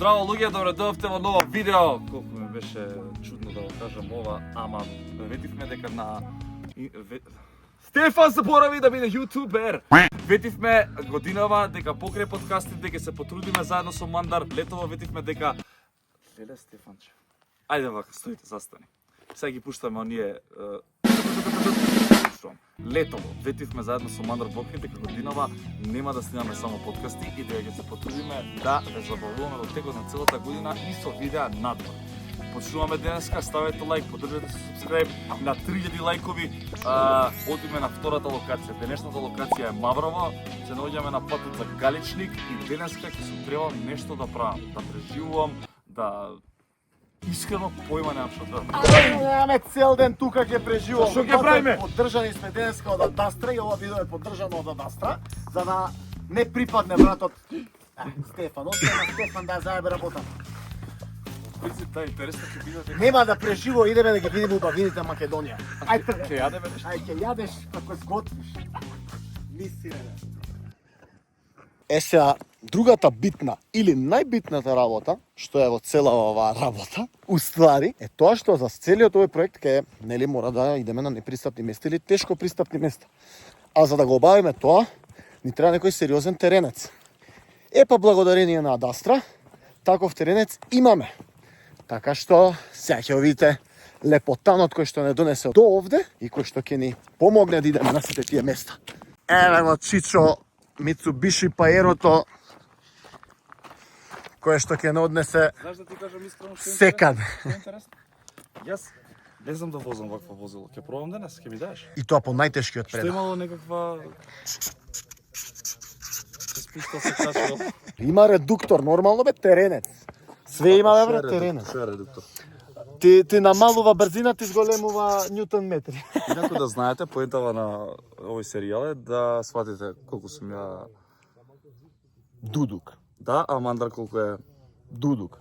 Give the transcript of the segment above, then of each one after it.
Здраво луѓе, добре дојавте во ново видео. Колку ми беше чудно да го кажам ова, ама ветивме дека на Стефан заборави да биде јутубер. Ветивме годинава дека покрај подкастите ќе се потрудиме заедно со Мандар. Летово ветивме дека леле Стефанче. Ајде вака, стоите, застани. Сега ги пуштаме оние летово ветивме заедно со Мандар Бокри дека годинава нема да снимаме само подкасти и дека ќе се потрудиме да ве забавуваме во текот на целата година и со видеа надвор. Почнуваме денеска, ставете лайк, поддржете се субскрайб на 3000 лајкови. Одиме на втората локација. Денешната локација е Маврово. Се наоѓаме на патот за Галичник и денеска ќе се требам нешто да правам, да преживувам, да искрено појма немам што да. Немаме цел ден тука ќе преживуваме. Што ќе правиме? Поддржани сме денеска од Адастра и ова видео е поддржано од Адастра, за да не припадне братот Стефан. Остана Стефан да заебе работа. Принцип, таа интересна ќе биде. Нема да преживува, идеме да ги видиме убавините Македонија. Ај трче. Ќе јадеме нешто. Ај ќе јадеш како сготвиш. Мисире. Сега, другата битна или најбитната работа, што е во целава оваа работа, уствари, е тоа што за целиот овој проект ке, нели, мора да идеме на непристапни места или тешко пристапни места. А за да го обавиме тоа, ни треба некој сериозен теренец. Па благодарение на Адастра, таков теренец имаме. Така што, сега ќе видите лепотанот кој што не донесе до овде и кој што ќе ни помогне да идеме на сите тие места. Еве го Чичо Мицубиши Паерото, кое што ќе не однесе. Знаеш да ти кажам искрено што е секаде. интересно? Јас не знам да возам вакво возило. Ќе пробам денес, ќе ми дадеш? И тоа по најтешкиот Што предел. имало некаква се спушта се качува. Има редуктор, нормално бе теренец. Све има бе теренец. Што е редуктор? Ти намалува брзина, ти зголемува ньютон метри. Инаку да знаете, поентава на овој серијал е да сватите колку сум ја Дудук. да, а Мандар колку е. Дудук.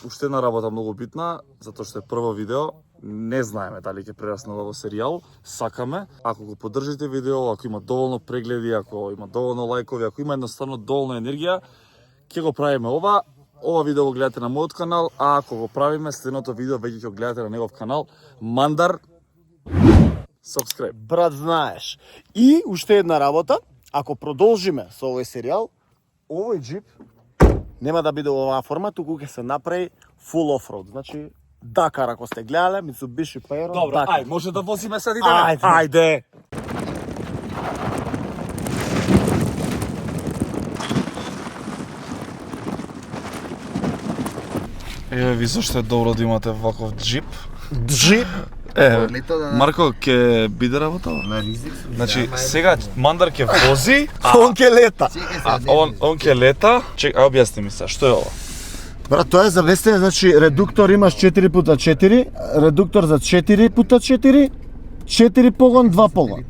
Уште една работа многу битна, затоа што е прво видео. Не знаеме дали ќе прерасне во серијал, сакаме, ако го поддржите видео, ако има доволно прегледи, ако има доволно лајкови, ако има едноставно доволно енергија, ќе го правиме ова. Ова видео го гледате на мојот канал, а ако го правиме следното видео веќе ќе го гледате на негов канал. Мандар, subscribe. Брат, знаеш. И уште една работа, ако продолжиме со овој серијал, овој джип нема да биде во оваа форма, туку ќе се направи full off-road. Значи, Дакар, ако сте гледале, Мицубиши Паеро, Добро, Дакар. ај, може да возиме сад идеме? Ајде. Еве ви зашто е добро да имате ваков джип. Джип. Марко, ќе биде работа? На ризик сум. Значи, сега Мандар ќе вози, Он ќе лета. он ќе лета. Чек, објасни ми се, што е ова? Брат, тоа е за вестење, значи редуктор имаш 4x4, редуктор за 4x4, 4 погон, 2 погон.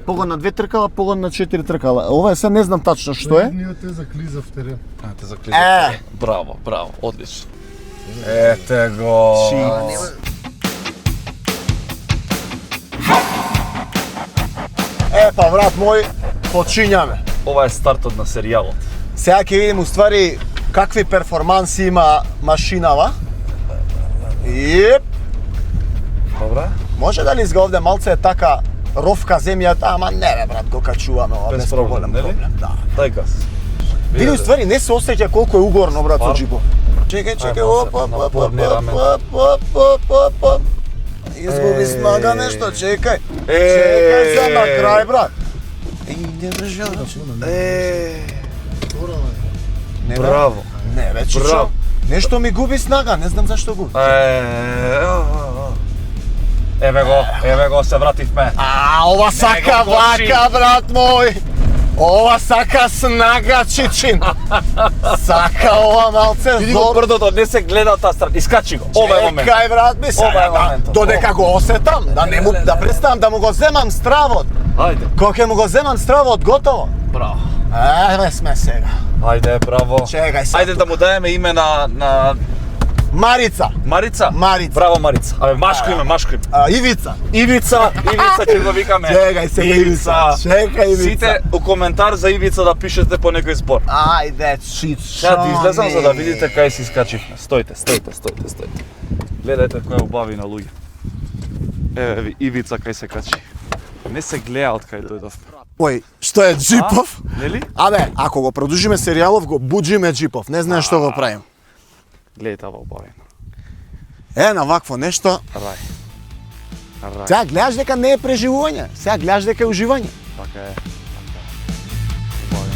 Погон на 2 тркала, погон на 4 тркала. Ова е се не знам тачно што е. Ние те заклиза в терен. Те заклиза. Браво, браво, одлично. Ете го. Па брат мој, почињаме. Ова е стартот на серијалот. Сега ќе видим уствари какви перформанси има машинава. Ип. Добре. Може да ли изга овде малце е така ровка земјата, ама не бе брат, го качуваме ова Без без проблем, проблем. нели? Да. Дај газ. Види уствари не се осеќа колку е угорно брат со джипо. Чекај, оп. Изгуби снага нешто, чекај. Чекај за на крај брат. Не држи. Не бе. Браво. Не бе, Чичо. Браво. Нешто ми губи снага, не знам зашто губи. Еве го, се вративме. Ова сака го почи. вака, брат мој. Ова сака снага, Чичин. Сака ова малце Види го зор. брдото, не се гледа од таа страна. Искачи го. Ова е момент. Чекај, брат, ми се. Ова е моментот. Додека го осетам, да не му да преставам да му го земам стравот. Ајде. Кога ќе му го земам стравот, готово. Браво. Еве сме сега. Ајде, браво. Чекај сега. Ајде да му даеме име на Марица. Марица? Марица. Браво, Марица. Абе, машко име. Ивица. Ивица ќе го викаме. Чекај сега Ивица. Чекај Ивица. Сите у коментар за Ивица да пишете по некој збор. Ајде, шит. Сега ти излезам за да видите кај си искачивме. Стојте. Гледајте која убави на луѓе. Еве ви Ивица кај се качи. Не се гледа од кај дојдовме. Ој, што е Джипов? Нели? Абе, ако го продужиме серијалов, го буџиме Джипов. Не знаеш што го правим. Гледајте ова убавено. На вакво нешто. Рај. Сега гледаш дека не е преживување. Сега гледаш дека е уживање. Така е. Убавено.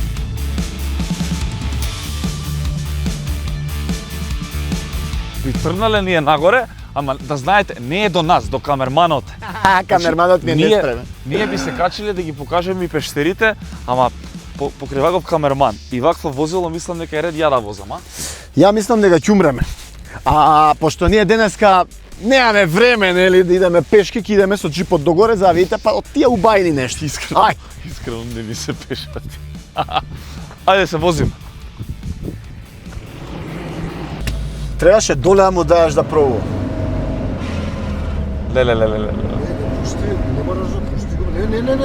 Ви тргнале ние нагоре, ама да знаете, не е до нас, до камерманот. Камерманот ми е неспремен. Ние би се качиле да ги покажеме и пештерите, ама покрај ваков камерман и вакво возило мислам дека е ред ја да возам, а? Ја мислам дека ќе умреме. Пошто ние денеска немаме време, нели, да идеме пешки, ќе идеме со джипот догоре, за да видите па од тие убајни нешта. Искрено не ми се пешат. Ајде се возим. Требаше доле да му даеш да пробува. Леле. Пушти, не мораш да пушти го.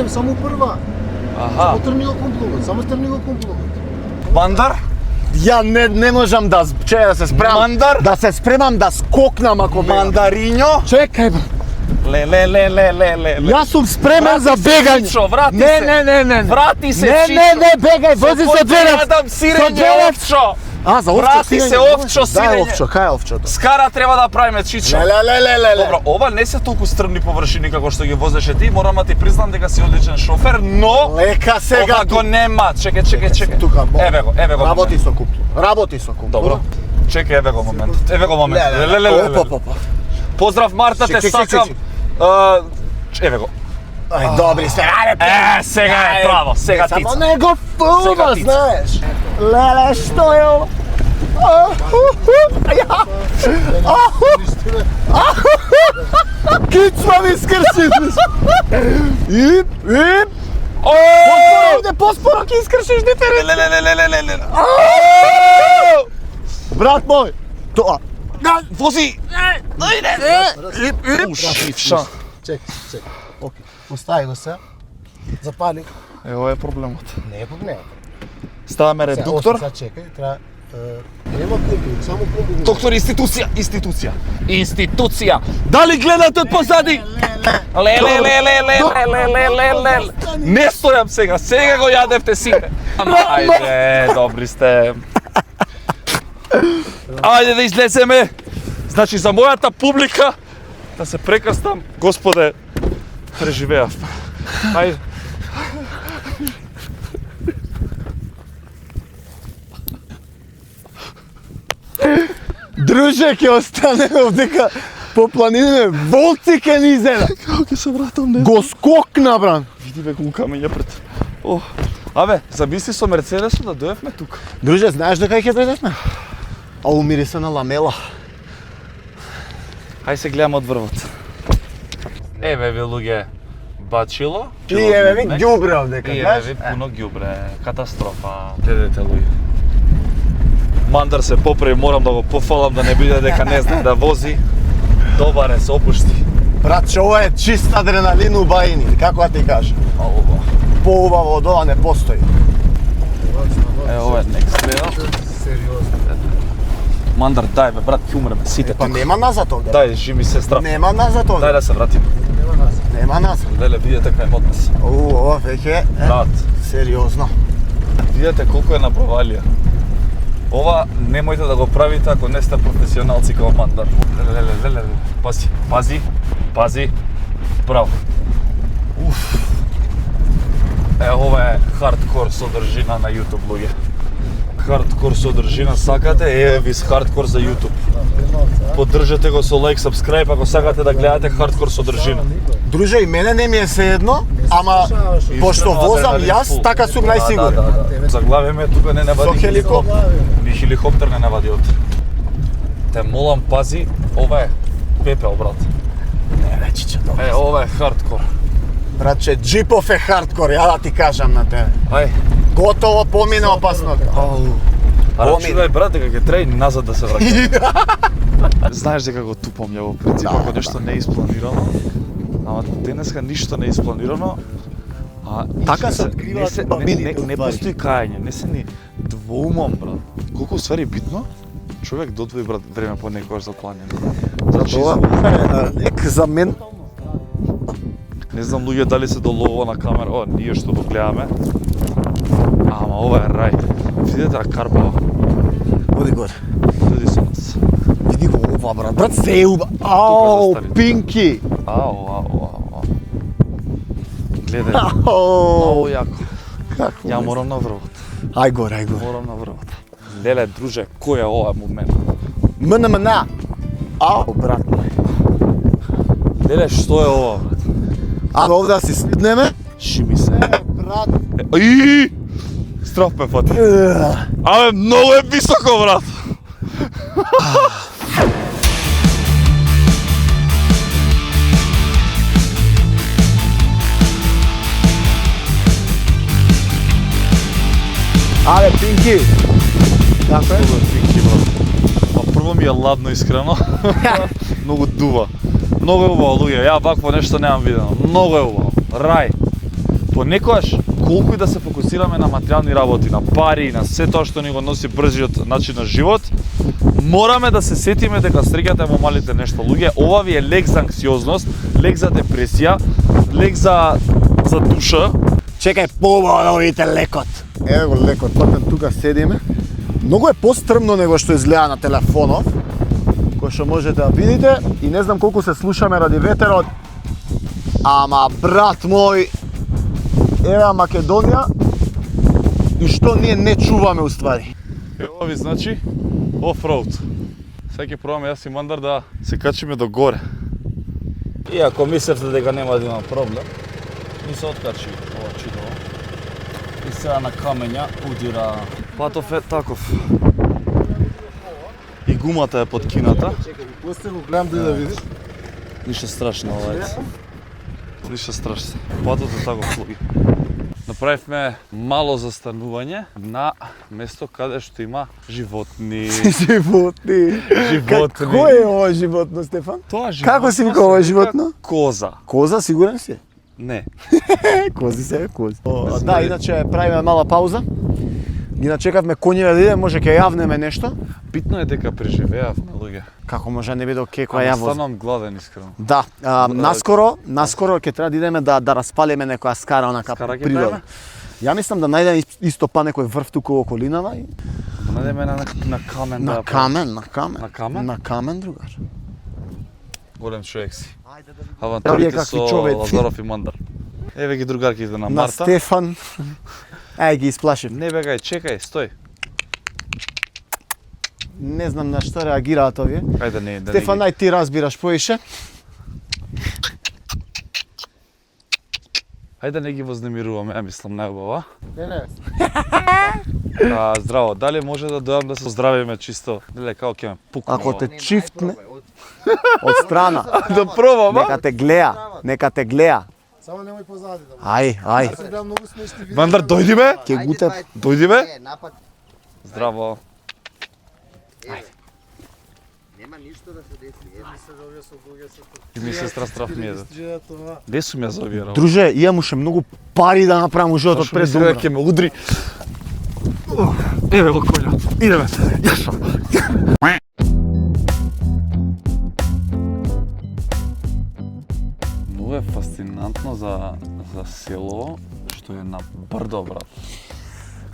Не, само прва. Аха. Отрни го комплогот, само трни го комплогот. Мандар? Ја не можам да да се спремам. Мандар? Да се спремам да скокнам ако бегам. Мандарињо? Чекај бе. Леле. Јас сум спремен за бегање. Чичо, врати се. Не. Врати се, Чичо. Не, бегај, вози со джерец. Јадам сирење, овчо. За овчо Врати се, овчо, сирење. Дај овчо, кај е овчото? Скара треба да правиме, Чичо. Леле. Добро, ова не се толку стрмни површини како што ги возеше ти, морам да ти признам дека си одличен шофер, но Лека сега. ова го нема. Чекај. Тука, Еве го. Работи со купло. Добро. Чекај, еве го моментот. Леле. Опа. Поздрав Марта, те Чекај. сакам. Еве го. Ај, добри се, ајде. Сега е право, сега ти. Само не го фулва, Сега ти. знаеш. Леле, што е ова? Кицма ми скрши. Ип. Поспоро ќе искршиш деферент. Леле. Брат мој, тоа. Вози. Ушивша. Чекай. Окей. Остави го се. Запали. Ево е проблемот. Не е проблем. Ставаме редуктор. Сега чекај, треба нема комплект, само комплект. Доктор, институција. Дали гледате од позади? Леле. Не стојам сега го јадевте сите. Ајде, добри сте. Ајде да излеземе. Значи за мојата публика да се прекрстам, Господе, преживеав. Ајде. Друже, ќе остане овдека по планините, волци ќе ни изедат. Како ќе се вратам, не? Го скокна, бран. Види бе колку камења пред. Абе, замисли со Мерцедесот да дојдевме тука. Друже, знаеш дека ќе дојдевме? Ау мириса на ламела. Хај се гледам од врвот. Еве ви луѓе, бачило. И еве ви ѓубре овдека, И еве знаеш? ви пуно ѓубре, катастрофа. Гледате луѓе. Мандар се поправи, морам да го пофалам да не биде дека не знае да вози. Добар е, се опушти. Братче, ова е чист адреналин у бајни, како да ти кажа. Поубаво од ова не постои. Ова е next level. Сериозно. Мандар, дај бе, брат, ќе умреме сите Па тука. нема назад овде. Дај, живи сестра. Нема назад Дај овде. да се вратиме. Нема назад. Леле, видете кај мод нас. Ова веќе Брат, сериозно. видете колку е на провалија. Ова немојте да го правите ако не сте професионалци како Мандар. Леле. Пази. Браво. Ова е хардкор содржина на YouTube, луѓе. Хардкор содржина сакате, еве ви хардкор за YouTube. Поддржете го со лайк, subscribe ако сакате да гледате хардкор содржина. Друже, и мене не ми е sejedno, ама пошто возам јас, така сум најсигурен. Да. Заглавиме тука не Со вади. хеликоптер. Ни хеликоптер не вади од. Те молам, пази, ова е пепел, брат. Не, веќе тоа. Ова е хардкор. Братче, Джипов е хардкор, ја да ти кажам на тебе. Ај. Готово помина опасното. рачунај брат дека ќе треба и назад да се враќаме. Знаеш дека го тупам ја во принцип ако нешто не е испланирано. Ама денеска ништо не е испланирано. Така се откриваат не постои кајање, не се ни двоумам брат. Колку уствари битно? Човек додвои брат време по некојаш за плањење. Тоа е за мен. Не знам луѓе дали се долово на камера, ние што го гледаме. Ама ова е рај. Видете карпава. Оди горе. Дојди со нас. Види го ова брат. Брат се е уба. Ау, Пинки. Ау. Гледај. Много јако. Како? Ја морам на врвот. Ај горе. Морам на врвот. Леле, друже, кој е ова момент? МНМН. Ау, брат мој. Леле, што е ова, брат? Абе, овде да си седнеме? Шими се. Брат. Страв ме фати. Абе, многу е високо, брат. Абе, Пинки. Како е? Пинки, брат. Прво ми е ладно, искрено. Многу дува. Многу е убаво, луѓе. Ја вакво нешто немам видено. Многу е убаво. Рај. Понекогаш, колку и да се фокусираме на материјални работи, на пари, на се тоа што ни го носи брзиот начин на живот, мораме да се сетиме дека среќата е во малите нешто. Луѓе, ова ви е лек за анксиозност, лек за депресија, лек за душа. Чекај, побаво да видите лекот. Ево го лекот, потен тука седиме. Многу е пострмно него што изгледа на телефонов, кој што можете да видите и не знам колку се слушаме ради ветерот. Ама брат мој, ева Македонија и што ние не чуваме уствари. Ево ви значи офроуд. Сега ќе пробаме јас и Мандар да се качиме до горе. Иако мислевте дека нема да има проблем, ни се откачи ова чудово. И сега на камења удира. Патов е таков. И гумата е подкината. Чекај, после го гледам да видиш. Ништо страшно ова е. Ништо страшно. Патот е таков луѓе. Направивме мало застанување на место каде што има животни. Животни. Какво е ова животно, Стефан? Тоа животно. Како си вика ова животно? Коза. Коза, сигурен си? Не. Кози се, кози. Да, иначе правиме мала пауза. Ги начекавме конјеве да иде, може ќе јавнеме нешто. Битно е дека преживеавме, луѓе. Како може не биде окей која ја вози? Станам гладен, искрено. Да, наскоро ќе треба да идеме да распалиме некоја скара онака Скара ќе природа. правиме? Ја мислам да најдеме исто па некој врв туку во околинава и Да најдеме на камен да. на камен. На камен? На камен, другар. Голем човек си. Вие Авантурите какви со човеци. Лазаров и Мандар. Еве ги другарките на На Марта. Стефан. Ај ги исплашив. Не бегај, чекај, стој. Не знам на што реагираат овие. Ајде не, да Стефан, ај ти разбираш поише. Ајде не ги вознемируваме, ја мислам најубава. Не. Здраво, дали може да дојдам да се поздравиме чисто? Леле, како ќе ме пукне Ако ова? те чифтне од страна, Да пробам, нека те гледа. Само немој позади да. Ај. Се гледам многу смешни видеа. Мандар, дојди бе? Ќе гутев. Дојди бе? Напад. Здраво. Нема ништо да се деси. Се да овие со луѓе се тут. И ми сестра страв ми е. Гледа тоа. Де сум ја за овие работи? Друже, имам уште многу пари да направам во животот пред да умрам. ќе ме удри. Еве го конјот. Идеме. Јашо. Многу е фасцинантно за село што е на брдо, брат.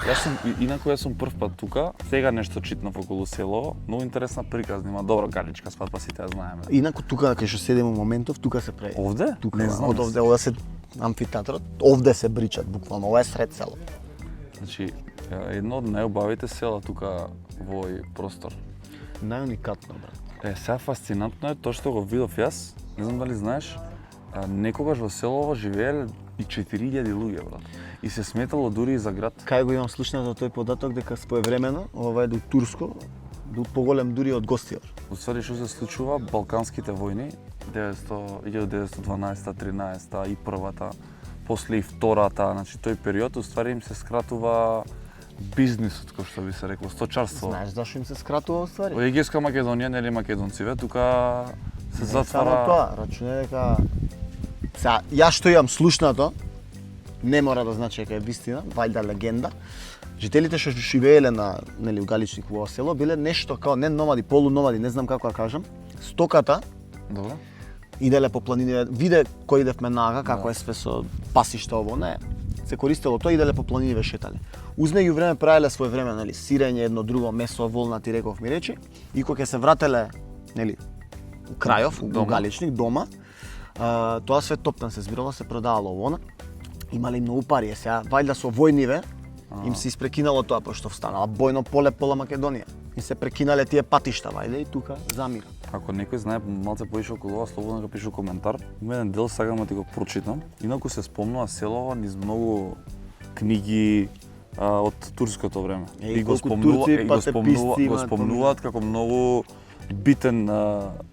Јас сум прв пат тука, сега нешто читнав околу село, многу интересна приказна, има добро галичка свадба, сите ја знаеме. Инаку тука кај што седиме во моментов, тука се прави. Овде? Тука, Не знам. од овде се амфитеатрот, овде се бричат буквално, ова е сред село. Значи, едно од најубавите села тука во овој простор. Најуникатно, брат. Сега фасцинантно е тоа што го видов јас, не знам дали знаеш, некогаш во селово живееле и 4000 луѓе, брат. И се сметало дури и за град. Кај го имам слушнато тој податок дека своевремено ова е до Турско, бил поголем дури од Гостивар. Уствари што се случува, Балканските војни, 1912, 13 и првата, после и втората, значи тој период, уствари им се скратува бизнисот, кој што би се рекло, сточарство. Знаеш зашо им се скратува ствари? Во Егејска Македонија, нели македонциве, тука се Само затвара. тоа, рачуне дека сега ја што имам слушнато, не мора да значи дека е вистина, вајда легенда. Жителите што живееле на нели у Галичник во село биле нешто као не номади, полуnomади, не знам како да кажам. Стоката Добро. иделе по планините, виде кој идевме нага, како е све со пасишта ово, не. Се користело тоа, иделе по планините шетале. Узмеѓу време правеле свој време, нели, сирење, едно друго месо, волна, ти реков ми речи, и кога ќе се врателе, нели, у крајов, у Галичник, дома, тоа све топтан се збирало, се продавало овона. Имале многу пари, сега вајда со војниве им се испрекинало тоа, пошто встанала бојно поле пола Македонија. И се прекинале тие патишта, вајде, и тука замира. Ако некој знае малце поише околу ова, слободно да пише коментар. Има еден дел, сакам да ти го прочитам. Инаку се спомнува селото низ многу книги од турското време. И го спомнуваат како многу битен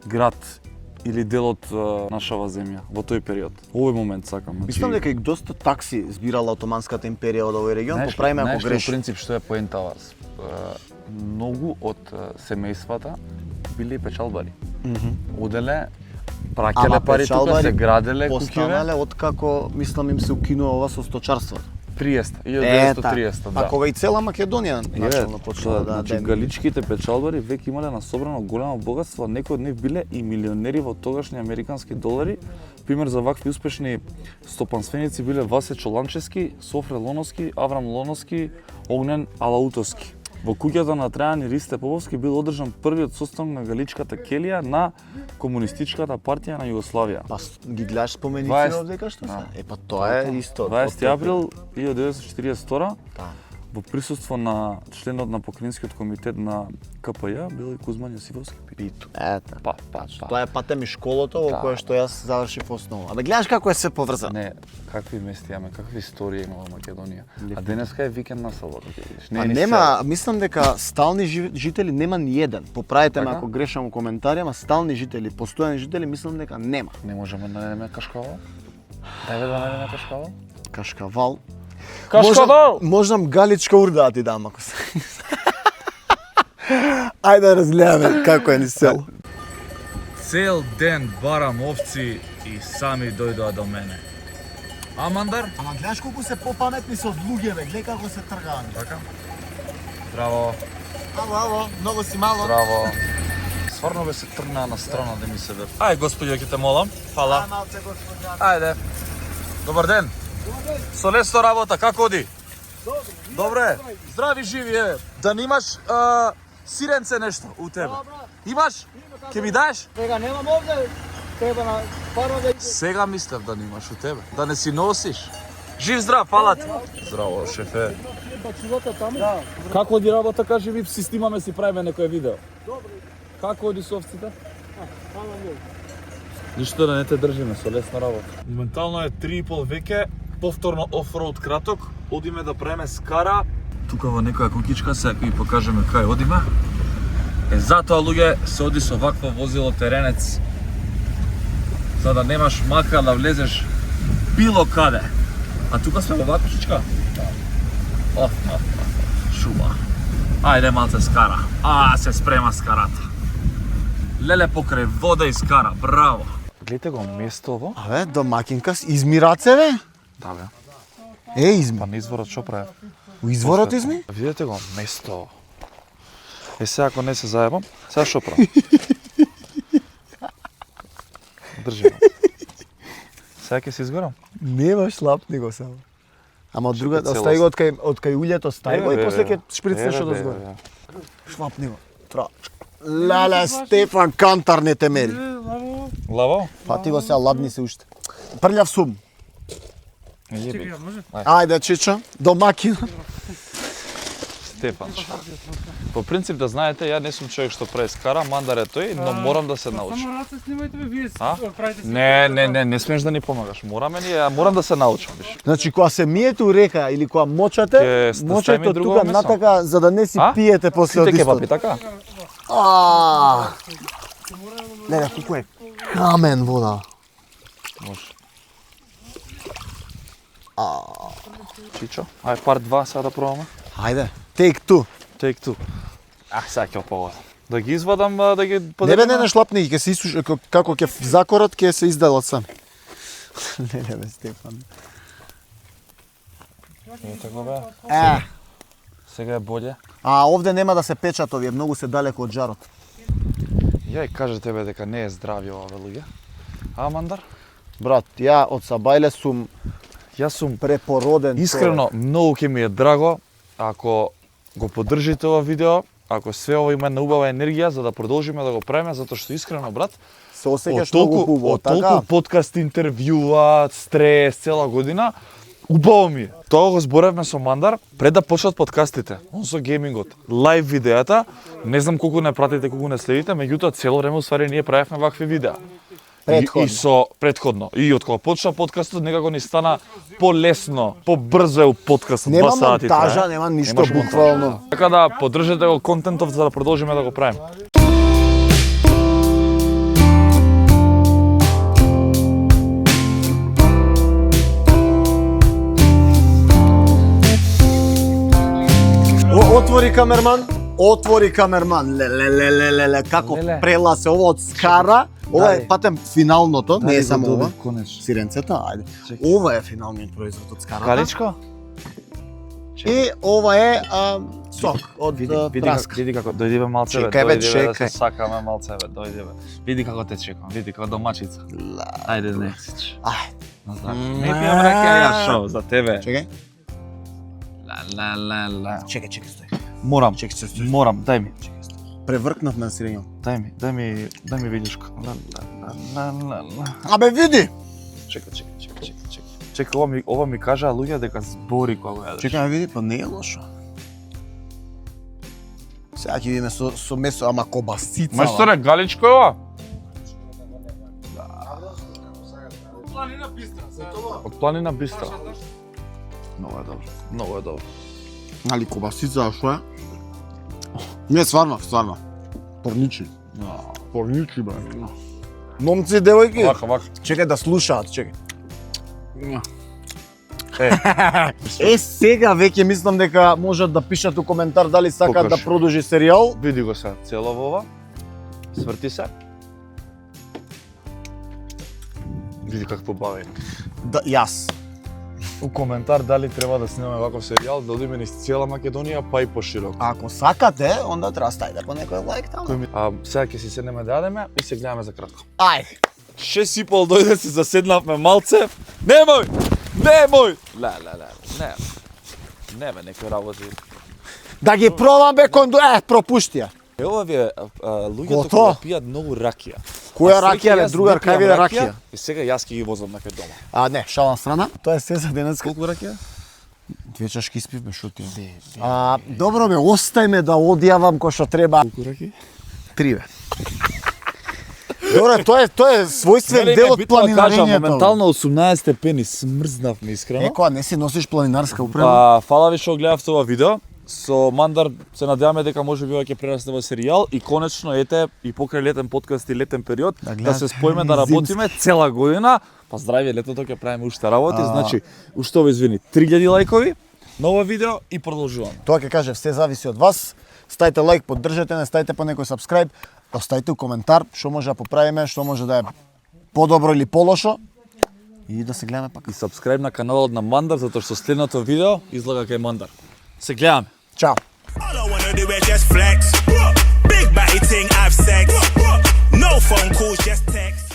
град или дел од нашава земја во тој период. Овој момент сакам. Мислам дека и доста такси збирала Отоманската империја од овој регион, поправиме ако грешам. грешам. Принцип што е поента многу од семејствата биле печалбари. Оделе, праќале пари тука, се граделе куќиве. Постанале откако, мислам, им се укинува ова со сточарството. 1930, да. А кога и цела Македонија начално почнала да значи, галичките печалбари веќе имале насобрано големо богатство, некои од нив биле и милионери во тогашни американски долари. Пример за вакви успешни стопанственици биле Васе Чоланчевски, Софре Лоновски, Аврам Лоновски, Огнен Алаутовски. Во куќата на Трајан и Ристе Поповски бил одржан првиот состанок на Галичката келија на Комунистичката партија на Југославија. Па ги гледаш споменици 20 овде што се? да. Па тоа е исто. 20 април 1942 Да. во присуство на членот на Покринскиот комитет на КПЈ бил и Кузман Јосифовски Пито. Ета. Па. Тоа е патем и школото во кое што јас завршив основа. Абе гледаш како е се поврзано. Не, какви мести имаме, какви истории има во Македонија. А денеска е викенд на селото, ќе видиш. А нема, мислам дека стални жители нема ни еден. Поправете ме Така? ако грешам во коментари, ама стални жители, постојани жители мислам дека нема. Не можеме да најдеме Кашкавал? Дајде да најдеме Кашкавал? Кашкавал. Кашкавал! Можам галичка урда да ти дам ако се. Ајде да разгледаме како е ни село. Цел ден барам овци и сами дојдоа до мене. Амандар? Ама гледаш колку се попаметни со луѓе, гледај како се тргаат. Така. Браво, Ало, многу си мало. браво. Стварно бе се тргнаа на страна да ми се ве. Ај, господи, ќе те молам. Фала. Малце господјан. Ајде. Добар ден. Со лесно работа, како оди? Добре. Здрави живи, еве. Да немаш сиренце нешто у тебе. Имаш? Ќе ми даеш? Сега немам овде, треба на паро да... Сега мислев да немаш у тебе. Да не си носиш. Жив здрав, фала ти. Здраво, шефе. Бачилото таму? Да. Како оди работа, кажи ми, си снимаме, си правиме некој видео. Добро. Како оди со овците? Хвала Богу. Ништо да не те држиме, со лесна работа. Моментално е 3,5 веќе, повторно офроуд краток, одиме да правиме скара. Тука во некоја куќичка, сега ќе ви покажеме кај одиме. Затоа луѓе се оди со вакво возило теренец, за да немаш мака да влезеш било каде. А тука сме во ваква куќичка. Шума. Ајде малце скара. Се спрема скарата. Леле покрај вода и скара, браво. Гледате го место ово? Абе, домакинка изми раце, бе. Да бе. Изми. Па на изворот шо прави? У изворот изми? Видете го место. Сега ако не се заебам, сега шо правам? Држи го. Сега ќе се изгорам. Нема шлапни го само. Ама од друга, Целост. остави го од кај улјето, стави го и после ќе шприцнеш од озгоре. Шлапни го. Леле, Стефан Кантар не те мери. Лаво? Фати го сега, ладни се уште. Прљав сум. Јеби. Ајде, чичо, домакин. Стефан. По принцип да знаете, ја не сум човек што прави скара, мандар е тој, но морам да се научам. Само раце снимајте бе, вие А? правите се. Не смеш да ни помагаш. Морам да се научам, виш. Значи, кога се миете у река или кога мочате, Ќе ставиме мочете од друго тука месо? натака, за да не си А? пиете после од Сите истото. кебапи, така? Леле, колку е камен вода. Може. Чичо, ај парт 2 сега да пробаме. Хајде. Take two. Take two. Сега ќе погодам. Да ги извадам, да ги Не поделим. бе, не шлапни, ќе се исуш, како ќе закорат, ќе се изделат сам. Не бе, Стефан. Така бе. Сега е боле. А овде нема да се печат овие, многу се далеко од жарот. Ја и кажа тебе дека не е здрави ова луѓе. А Мандар? Брат, ја од Сабајле сум Јас сум препороден. искрено многу ќе ми е драго ако го поддржите ова видео, ако све ова има една убава енергија за да продолжиме да го правиме, затоа што искрено брат, Се осеќаш многу хубаво, од толку подкаст интервјуа, стрес, цела година, убаво ми е. Тоа го зборевме со Мандар пред да почнат подкастите. Он со геймингот, лайв видеата, не знам колку не пратите, колку не следите, меѓутоа цело време уствари ние правевме вакви видеа. Претходно. И со предходно. И од кога почна подкастот некако ни стана полесно, побрзо е подкастот, 2 Нема сати монтажа, трае. нема ништо Немаш монтажа. буквално. Така да поддржете го контентов за да продолжиме да го правиме. Отвори камерман. Леле, како Леле. преласе ова од скара. Ова е Дај. патем финалното, не е само ова. Конечно. Сиренцето, ајде. Чекај. Ова е финалниот производ од скарата. Каличко? И ова е сок од праска. Види како дојди бе малце бе, Чекај, бе, дојди бе да се чекај. сакаме малце бе, дојди бе. Види како те чекам, види како домачица. Ајде не. Ајде. Не пијам ракија ја шо за тебе. Чекај. Ла. Чекај, стој. Морам, Чекај. морам, дај ми. Превркнавме на сирењо. Дај ми видишко. Ла. Абе види. Чекај. Чекај, ова ми кажа луѓе дека збори кога го јадеш. Чекај, види, па не е лошо. Сега ќе видиме со месо, ама кобасица. Мајсторе, галичко е ова? Од планина бистра. Многу е добро. Али кобасица, што е? Не, стварно. Порничи. Порничи, бе. Момци и девојки, Вака. чекај да слушаат, чекај. Сега веќе мислам дека можат да пишат у коментар дали сакаат да Покажи. продолжи серијал. Види го сега, цело во ова. Сврти се. Види как побави. Да, јас. У коментар дали треба да снимаме ваков серијал, да одиме низ цела Македонија, па и пошироко. Ако сакате, онда треба ставите по некој лайк таму. Сега ќе си седнеме да јадеме и се гледаме за кратко. Ајде. 6:30 дојде, се заседнавме малце. Немој! Ла. Не бе, некои работи. Да ги пробам бе пропушти ја. Ова ви е луѓето Готово. кои пијат многу ракија. Која А среќа ракија, бе, јас другар, не кај пијам ви е ракија? И сега јас ќе ги возам накај дома. Не, шалам страна. Тоа е се за денеска. Колку ракија? 2 чашки испивме, шо ти? Добро бе, остајме да одјавам кој што треба. Колку ракија? 3 бе. Добро, тоа е својствен дел од планинарењето. моментално 18 степени, смрзнавме искрено. Кога не си носиш планинарска упрема? Фала ви што гледавте ова видео. Со Мандар се надеваме дека може би ова ќе прерасне во серијал и конечно ете и покрај летен подкаст и летен период да се споиме да работиме цела година. Па здравје, летото ќе правиме уште работи, значи уште ова извини 3000 лајкови на ова видео и продолжуваме. Тоа ќе кажа, се зависи од вас. Ставите лайк, поддржете не, ставите по некој сабскрајб, оставите коментар што може да поправиме, што може да е подобро или полошо и да се гледаме пак. И сабскрајб на каналот на Мандар затоа што следното видео излага кај Мандар. Се гледаме. Чао. All I wanna do is just flex. Big body ting, have sex. No phone calls, just text.